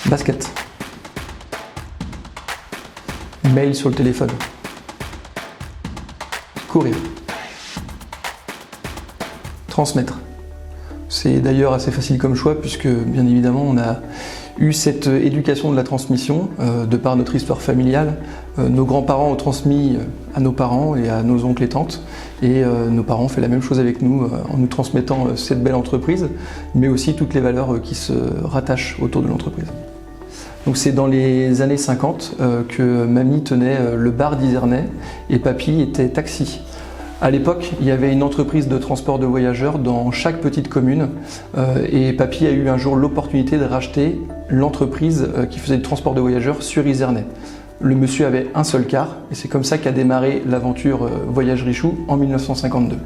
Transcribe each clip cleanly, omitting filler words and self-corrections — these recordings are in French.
Basket. Mail sur le téléphone. Courir. Transmettre. C'est d'ailleurs assez facile comme choix puisque bien évidemment on a eu cette éducation de la transmission de par notre histoire familiale. Nos grands-parents ont transmis à nos parents et à nos oncles et tantes et nos parents ont fait la même chose avec nous en nous transmettant cette belle entreprise mais aussi toutes les valeurs qui se rattachent autour de l'entreprise. Donc c'est dans les années 50 que mamie tenait le bar d'Izernay et papy était taxi. À l'époque, il y avait une entreprise de transport de voyageurs dans chaque petite commune et papy a eu un jour l'opportunité de racheter l'entreprise qui faisait du transport de voyageurs sur Izernay. Le monsieur avait un seul car et c'est comme ça qu'a démarré l'aventure Voyage Richoux en 1952.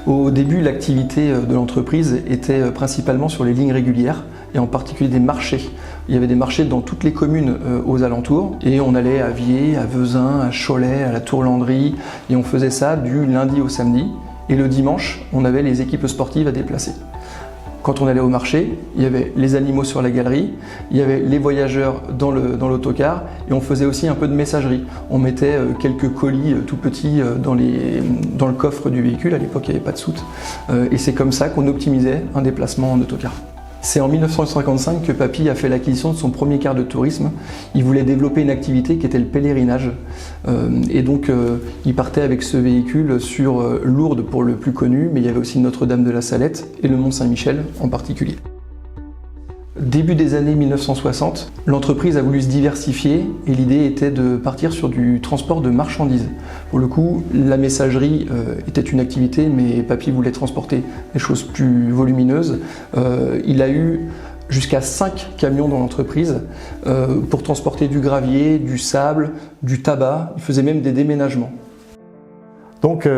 Au début, l'activité de l'entreprise était principalement sur les lignes régulières et en particulier des marchés. Il y avait des marchés dans toutes les communes aux alentours et on allait à Viers, à Vezin, à Cholet, à la Tour-Landry et on faisait ça du lundi au samedi et le dimanche, on avait les équipes sportives à déplacer. Quand on allait au marché, il y avait les animaux sur la galerie, il y avait les voyageurs dans l'autocar et on faisait aussi un peu de messagerie. On mettait quelques colis tout petits dans le coffre du véhicule, à l'époque il n'y avait pas de soute, et c'est comme ça qu'on optimisait un déplacement en autocar. C'est en 1955 que papy a fait l'acquisition de son premier car de tourisme. Il voulait développer une activité qui était le pèlerinage. Et donc il partait avec ce véhicule sur Lourdes pour le plus connu, mais il y avait aussi Notre-Dame de la Salette et le Mont-Saint-Michel en particulier. Début des années 1960, l'entreprise a voulu se diversifier et l'idée était de partir sur du transport de marchandises. Pour le coup, la messagerie était une activité, mais papy voulait transporter des choses plus volumineuses. Il a eu jusqu'à 5 camions dans l'entreprise pour transporter du gravier, du sable, du tabac. Il faisait même des déménagements. Donc,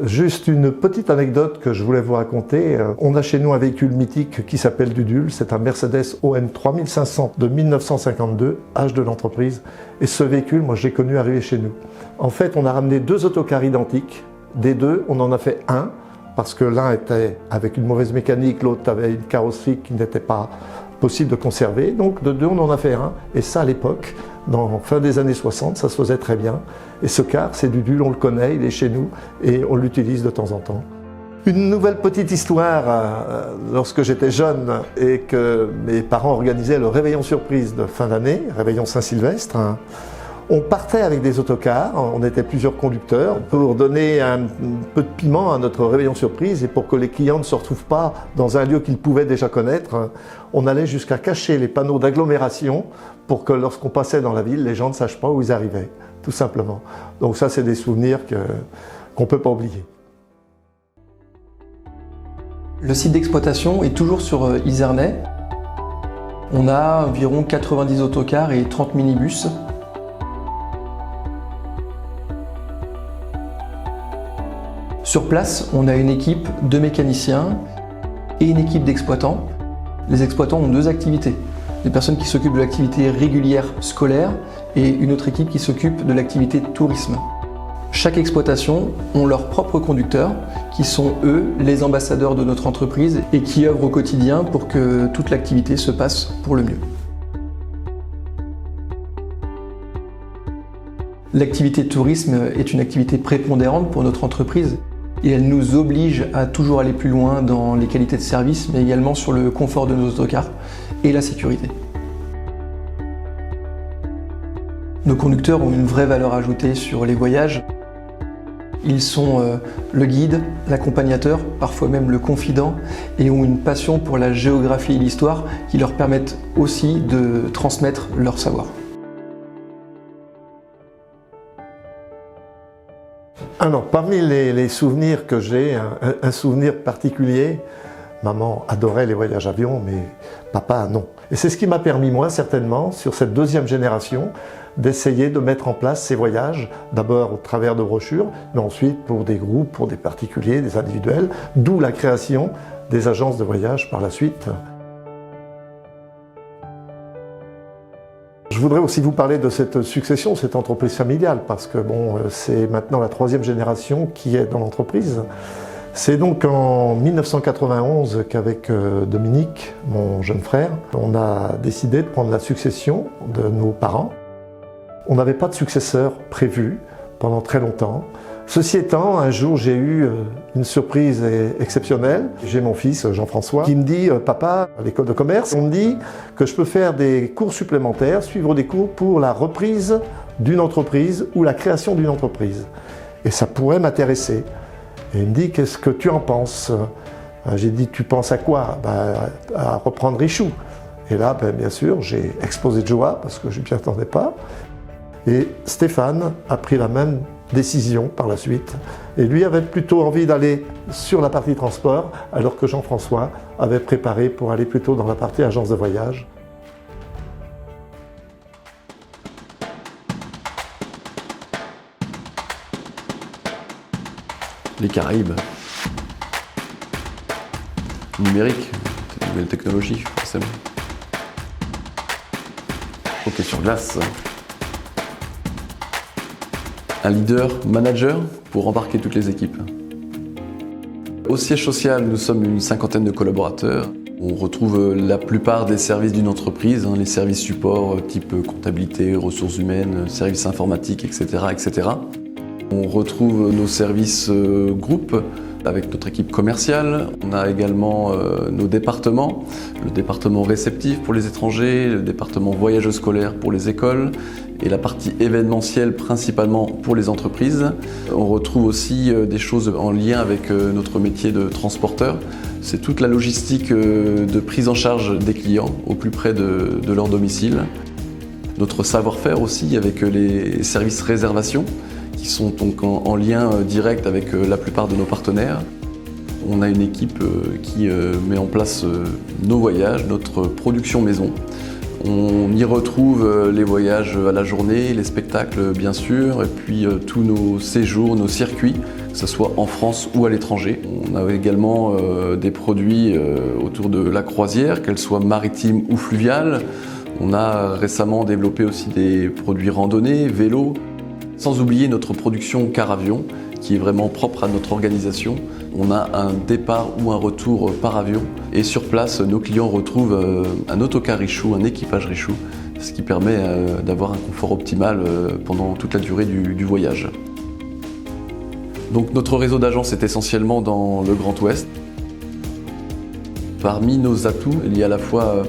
juste une petite anecdote que je voulais vous raconter. On a chez nous un véhicule mythique qui s'appelle Dudul. C'est un Mercedes ON 3500 de 1952, âge de l'entreprise. Et ce véhicule, moi, je l'ai connu arriver chez nous. En fait, on a ramené 2 autocars identiques. Des 2, on en a fait un, parce que l'un était avec une mauvaise mécanique, l'autre avait une carrosserie qui n'était pas possible de conserver. Donc, de 2, on en a fait un. Et ça, à l'époque, dans fin des années 60, ça se faisait très bien. Et ce car, c'est Dudul, on le connaît, il est chez nous et on l'utilise de temps en temps. Une nouvelle petite histoire, lorsque j'étais jeune et que mes parents organisaient le réveillon surprise de fin d'année, réveillon Saint-Sylvestre, on partait avec des autocars, on était plusieurs conducteurs, pour donner un peu de piment à notre réveillon surprise et pour que les clients ne se retrouvent pas dans un lieu qu'ils pouvaient déjà connaître, on allait jusqu'à cacher les panneaux d'agglomération pour que lorsqu'on passait dans la ville, les gens ne sachent pas où ils arrivaient, tout simplement. Donc ça, c'est des souvenirs qu'on ne peut pas oublier. Le site d'exploitation est toujours sur Izernay. On a environ 90 autocars et 30 minibus. Sur place, on a une équipe de mécaniciens et une équipe d'exploitants. Les exploitants ont 2 activités. Des personnes qui s'occupent de l'activité régulière scolaire et une autre équipe qui s'occupe de l'activité tourisme. Chaque exploitation ont leurs propres conducteurs qui sont eux les ambassadeurs de notre entreprise et qui œuvrent au quotidien pour que toute l'activité se passe pour le mieux. L'activité de tourisme est une activité prépondérante pour notre entreprise et elle nous oblige à toujours aller plus loin dans les qualités de service mais également sur le confort de nos autocars et la sécurité. Nos conducteurs ont une vraie valeur ajoutée sur les voyages. Ils sont le guide, l'accompagnateur, parfois même le confident, et ont une passion pour la géographie et l'histoire qui leur permettent aussi de transmettre leur savoir. Alors, parmi les souvenirs que j'ai, un souvenir particulier, maman adorait les voyages avion, mais papa non. Et c'est ce qui m'a permis, moi, certainement, sur cette 2e génération, d'essayer de mettre en place ces voyages, d'abord au travers de brochures, mais ensuite pour des groupes, pour des particuliers, des individuels, d'où la création des agences de voyage par la suite. Je voudrais aussi vous parler de cette succession, cette entreprise familiale, parce que bon, c'est maintenant la 3e génération qui est dans l'entreprise. C'est donc en 1991 qu'avec Dominique, mon jeune frère, on a décidé de prendre la succession de nos parents. On n'avait pas de successeur prévu pendant très longtemps. Ceci étant, un jour j'ai eu une surprise exceptionnelle. J'ai mon fils Jean-François qui me dit « Papa, à l'école de commerce, on me dit que je peux faire des cours supplémentaires, suivre des cours pour la reprise d'une entreprise ou la création d'une entreprise. Et ça pourrait m'intéresser. » Et il me dit « Qu'est-ce que tu en penses ?» J'ai dit « Tu penses à quoi ?» À reprendre Richou. Et là, bien sûr, j'ai explosé de joie parce que je ne m'y attendais pas. Et Stéphane a pris la même décision par la suite. Et lui avait plutôt envie d'aller sur la partie transport, alors que Jean-François avait préparé pour aller plutôt dans la partie agence de voyage. Les Caraïbes. Numérique, nouvelle technologie, forcément. Hockey sur glace. Un leader, manager, pour embarquer toutes les équipes. Au siège social, nous sommes une cinquantaine de collaborateurs. On retrouve la plupart des services d'une entreprise, les services support type comptabilité, ressources humaines, services informatiques, etc., etc. On retrouve nos services groupes avec notre équipe commerciale. On a également nos départements, le département réceptif pour les étrangers, le département voyageurs scolaires pour les écoles et la partie événementielle principalement pour les entreprises. On retrouve aussi des choses en lien avec notre métier de transporteur. C'est toute la logistique de prise en charge des clients au plus près de leur domicile. Notre savoir-faire aussi avec les services réservation, qui sont donc en lien direct avec la plupart de nos partenaires. On a une équipe qui met en place nos voyages, notre production maison. On y retrouve les voyages à la journée, les spectacles bien sûr, et puis tous nos séjours, nos circuits, que ce soit en France ou à l'étranger. On a également des produits autour de la croisière, qu'elle soit maritime ou fluviale. On a récemment développé aussi des produits randonnée, vélo. Sans oublier notre production car-avion, qui est vraiment propre à notre organisation. On a un départ ou un retour par avion. Et sur place, nos clients retrouvent un autocar Richou, un équipage Richou, ce qui permet d'avoir un confort optimal pendant toute la durée du voyage. Donc notre réseau d'agences est essentiellement dans le Grand Ouest. Parmi nos atouts, il y a à la fois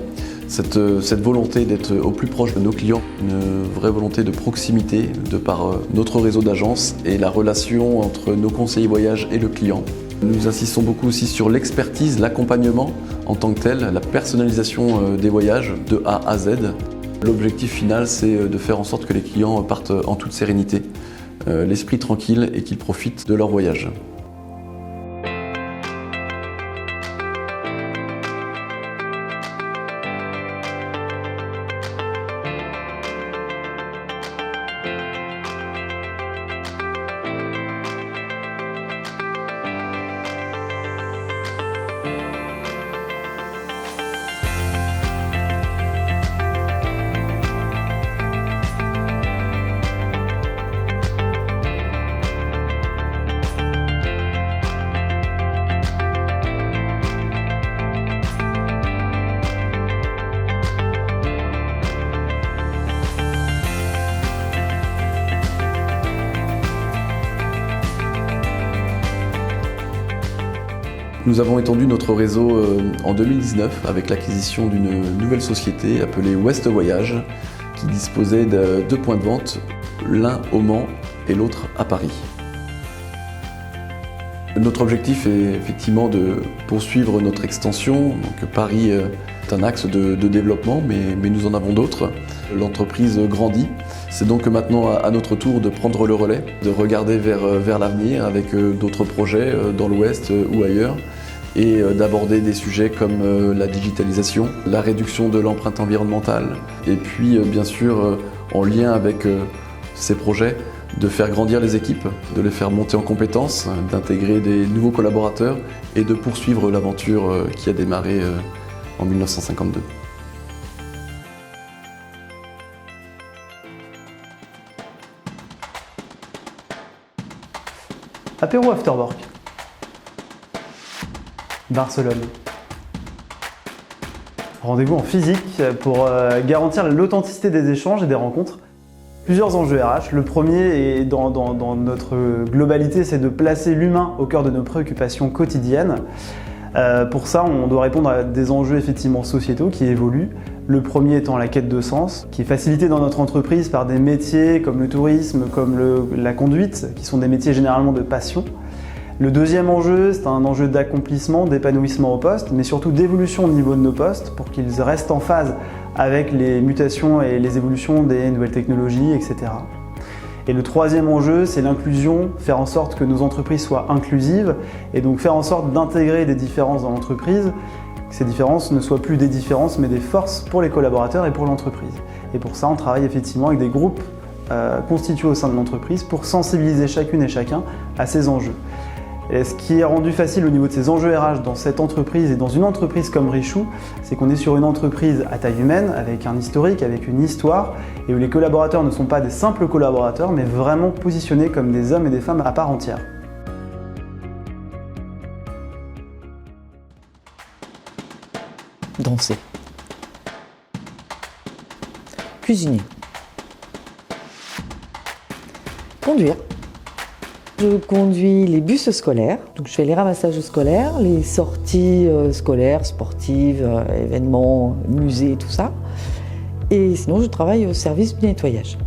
cette volonté d'être au plus proche de nos clients, une vraie volonté de proximité de par notre réseau d'agences et la relation entre nos conseillers voyage et le client. Nous insistons beaucoup aussi sur l'expertise, l'accompagnement en tant que tel, la personnalisation des voyages de A à Z. L'objectif final, c'est de faire en sorte que les clients partent en toute sérénité, l'esprit tranquille et qu'ils profitent de leur voyage. Nous avons étendu notre réseau en 2019 avec l'acquisition d'une nouvelle société appelée West Voyage qui disposait de 2 points de vente, l'un au Mans et l'autre à Paris. Notre objectif est effectivement de poursuivre notre extension. Donc Paris est un axe de développement, mais nous en avons d'autres. L'entreprise grandit. C'est donc maintenant à notre tour de prendre le relais, de regarder vers l'avenir avec d'autres projets dans l'Ouest ou ailleurs et d'aborder des sujets comme la digitalisation, la réduction de l'empreinte environnementale et puis bien sûr en lien avec ces projets, de faire grandir les équipes, de les faire monter en compétences, d'intégrer des nouveaux collaborateurs et de poursuivre l'aventure qui a démarré en 1952. Apéro after work. Barcelone. Rendez-vous en physique pour garantir l'authenticité des échanges et des rencontres. Plusieurs enjeux RH. Le premier, et dans notre globalité, c'est de placer l'humain au cœur de nos préoccupations quotidiennes. Pour ça, on doit répondre à des enjeux effectivement sociétaux qui évoluent. Le premier étant la quête de sens, qui est facilitée dans notre entreprise par des métiers comme le tourisme, comme la conduite, qui sont des métiers généralement de passion. Le deuxième enjeu, c'est un enjeu d'accomplissement, d'épanouissement au poste, mais surtout d'évolution au niveau de nos postes pour qu'ils restent en phase avec les mutations et les évolutions des nouvelles technologies, etc. Et le troisième enjeu, c'est l'inclusion, faire en sorte que nos entreprises soient inclusives et donc faire en sorte d'intégrer des différences dans l'entreprise, que ces différences ne soient plus des différences mais des forces pour les collaborateurs et pour l'entreprise. Et pour ça, on travaille effectivement avec des groupes constitués au sein de l'entreprise pour sensibiliser chacune et chacun à ces enjeux. Et ce qui est rendu facile au niveau de ces enjeux RH dans cette entreprise et dans une entreprise comme Richou, c'est qu'on est sur une entreprise à taille humaine, avec un historique, avec une histoire, et où les collaborateurs ne sont pas des simples collaborateurs, mais vraiment positionnés comme des hommes et des femmes à part entière. Danser. Cuisiner. Conduire. Je conduis les bus scolaires, donc je fais les ramassages scolaires, les sorties scolaires, sportives, événements, musées, tout ça. Et sinon, je travaille au service du nettoyage.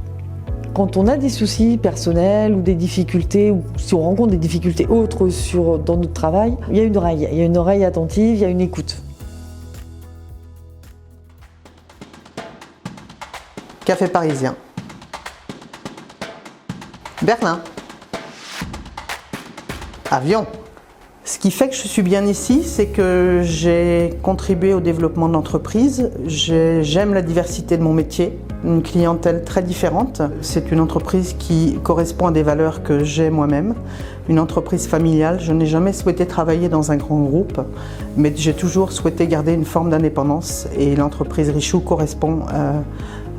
Quand on a des soucis personnels ou des difficultés, ou si on rencontre des difficultés autres dans notre travail, il y a une oreille attentive, il y a une écoute. Café parisien. Berlin. Avion. Ce qui fait que je suis bien ici, c'est que j'ai contribué au développement de l'entreprise. J'aime la diversité de mon métier, une clientèle très différente. C'est une entreprise qui correspond à des valeurs que j'ai moi-même, une entreprise familiale. Je n'ai jamais souhaité travailler dans un grand groupe, mais j'ai toujours souhaité garder une forme d'indépendance et l'entreprise Richou correspond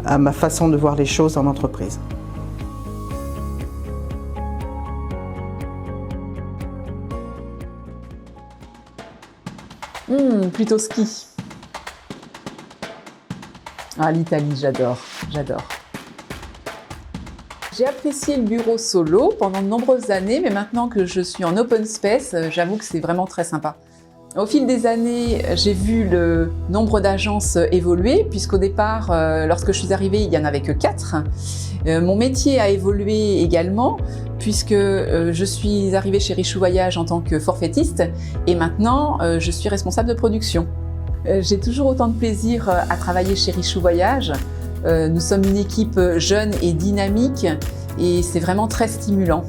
à ma façon de voir les choses en entreprise. Plutôt ski. Ah, l'Italie, j'adore. J'ai apprécié le bureau solo pendant de nombreuses années, mais maintenant que je suis en open space, j'avoue que c'est vraiment très sympa. Au fil des années, j'ai vu le nombre d'agences évoluer, puisqu'au départ, lorsque je suis arrivée, il n'y en avait que 4. Mon métier a évolué également, puisque je suis arrivée chez Richou Voyage en tant que forfaitiste, et maintenant, je suis responsable de production. J'ai toujours autant de plaisir à travailler chez Richou Voyage. Nous sommes une équipe jeune et dynamique, et c'est vraiment très stimulant.